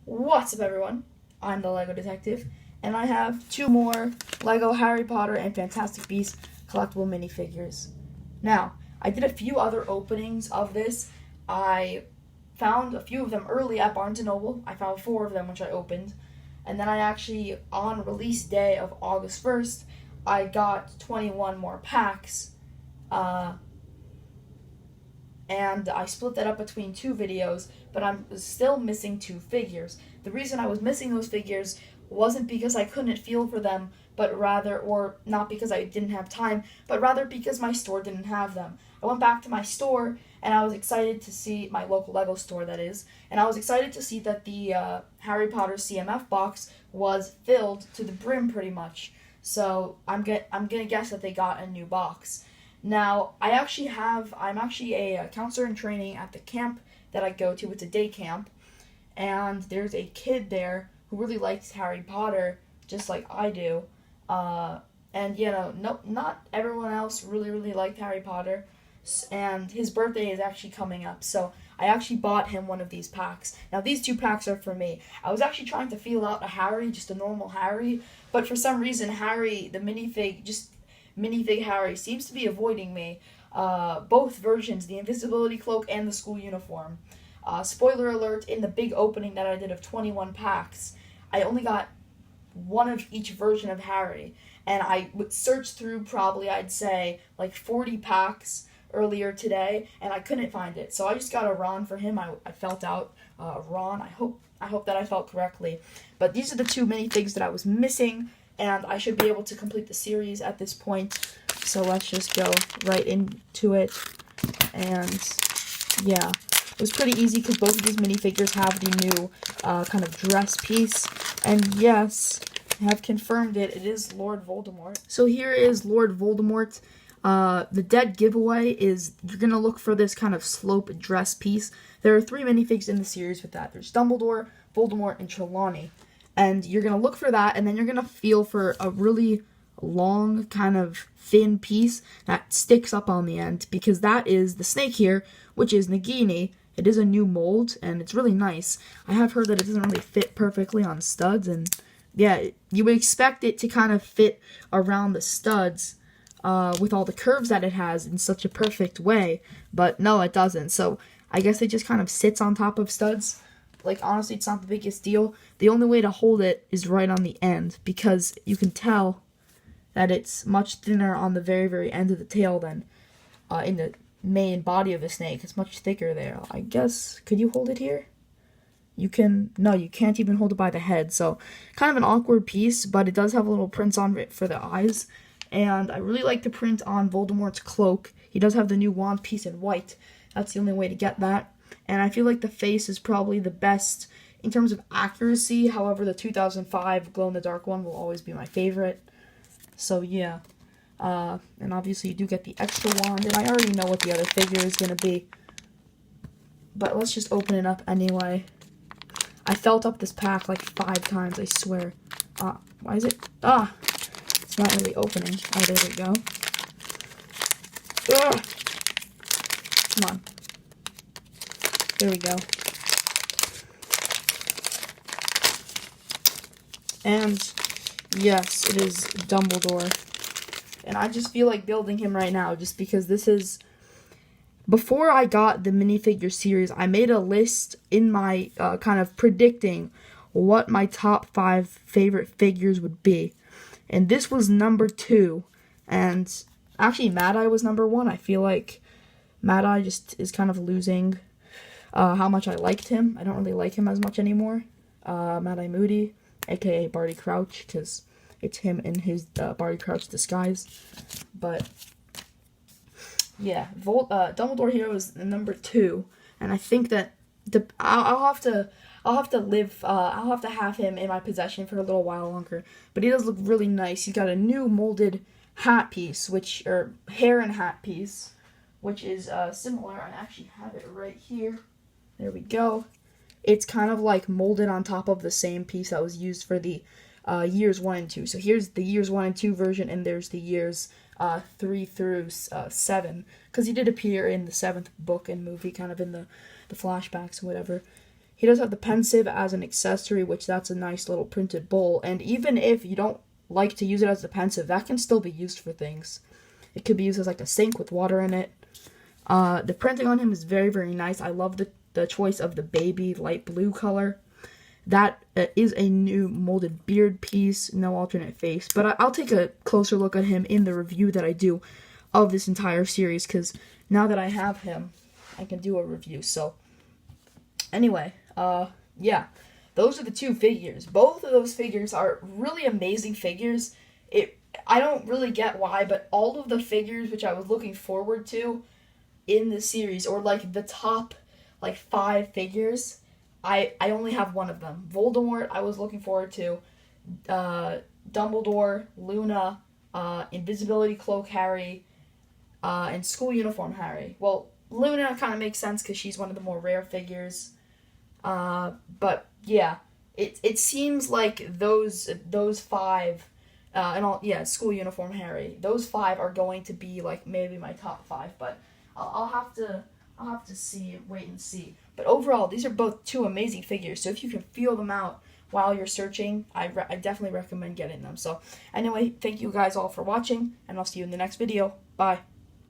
What's up, everyone? I'm the Lego Detective, and I have two more Lego Harry Potter and Fantastic Beasts collectible minifigures. Now, I did a few other openings of this. I found a few of them early at Barnes& & Noble. I found four of them, which I opened. And then I actually, on release day of August 1st, I got 21 more packs. And I split that up between two videos, but I'm still missing two figures. The reason I was missing those figures wasn't because I couldn't feel for them, but rather, or not because I didn't have time, but rather because my store didn't have them. I went back to my store, and I was excited to see, my local Lego store that is, and I was excited to see that the Harry Potter CMF box was filled to the brim pretty much. So I'm gonna guess that they got a new box. Now, I'm actually a counselor in training at the camp that I go to. It's a day camp, and there's a kid there who really likes Harry Potter, just like I do. And no, not everyone else really liked Harry Potter, and his birthday is actually coming up, so I actually bought him one of these packs. Now, these two packs are for me. I was actually trying to feel out a Harry, just a normal Harry, but for some reason, Harry, the minifig Harry, seems to be avoiding me. Both versions, the invisibility cloak and the school uniform. Spoiler alert, in the big opening that I did of 21 packs, I only got one of each version of Harry. And I would search through probably, I'd say, like 40 packs earlier today, and I couldn't find it. So I just got a Ron for him. I felt out Ron. I hope that I felt correctly. But these are the two minifigs that I was missing, and I should be able to complete the series at this point. So let's just go right into it. And yeah, it was pretty easy because both of these minifigures have the new kind of dress piece. And yes, I have confirmed it. It is Lord Voldemort. So here is Lord Voldemort. The dead giveaway is you're going to look for this kind of slope dress piece. There are three minifigs in the series with that. There's Dumbledore, Voldemort, and Trelawney. And you're going to look for that, and then you're going to feel for a really long, kind of thin piece that sticks up on the end, because that is the snake here, which is Nagini. It is a new mold, and it's really nice. I have heard that it doesn't really fit perfectly on studs, and yeah, you would expect it to kind of fit around the studs with all the curves that it has in such a perfect way, but no, it doesn't. So I guess it just kind of sits on top of studs. Like, honestly, it's not the biggest deal. The only way to hold it is right on the end, because you can tell that it's much thinner on the very end of the tail than in the main body of the snake. It's much thicker there. I guess, could you hold it here? You can, no, you can't even hold it by the head, so kind of an awkward piece, but it does have a little prints on it for the eyes, and I really like the print on Voldemort's cloak. He does have the new wand piece in white. That's the only way to get that. And I feel like the face is probably the best in terms of accuracy. However, the 2005 glow-in-the-dark one will always be my favorite. So, yeah. And obviously you do get the extra wand, and I already know what the other figure is going to be. But let's just open it up anyway. I felt up this pack like 5 times, I swear. Why is it? It's not really opening. Oh, there we go. Ugh. Come on. There we go. And yes, it is Dumbledore. And I just feel like building him right now, just because this is... Before I got the minifigure series, I made a list in my kind of predicting what my top 5 favorite figures would be. And this was number 2. And actually, Mad Eye was number 1. I feel like Mad Eye just is kind of losing how much I liked him. I don't really like him as much anymore. Mad Eye Moody, aka Barty Crouch, because it's him in his Barty Crouch disguise. But yeah, Dumbledore here was number 2, and I think that I'll have to have him in my possession for a little while longer. But he does look really nice. He's got a new molded hat piece, or hair and hat piece, which is similar. I actually have it right here. There we go. It's kind of like molded on top of the same piece that was used for the years 1 and 2. So here's the years 1 and 2 version, and there's the years 3 through 7, because he did appear in the 7th book and movie, kind of in the flashbacks and whatever. He does have the pensive as an accessory, which that's a nice little printed bowl. And even if you don't like to use it as a pensive, that can still be used for things. It could be used as like a sink with water in it. The printing on him is very, very nice. I love the choice of the baby light blue color. That is a new molded beard piece, no alternate face. But I'll take a closer look at him in the review that I do of this entire series, because now that I have him, I can do a review. So, anyway, yeah, those are the two figures. Both of those figures are really amazing figures. I don't really get why, but all of the figures which I was looking forward to in the series, or like the top like 5 figures, I only have one of them. Voldemort I was looking forward to, Dumbledore, Luna, Invisibility Cloak Harry, and School Uniform Harry. Well, Luna kind of makes sense because she's one of the more rare figures. But yeah, it seems like those 5, and all, yeah, School Uniform Harry. Those 5 are going to be like maybe my top 5, but I'll have to see, wait and see. But overall, these are both 2 amazing figures. So if you can feel them out while you're searching, I definitely recommend getting them. So anyway, thank you guys all for watching, and I'll see you in the next video. Bye.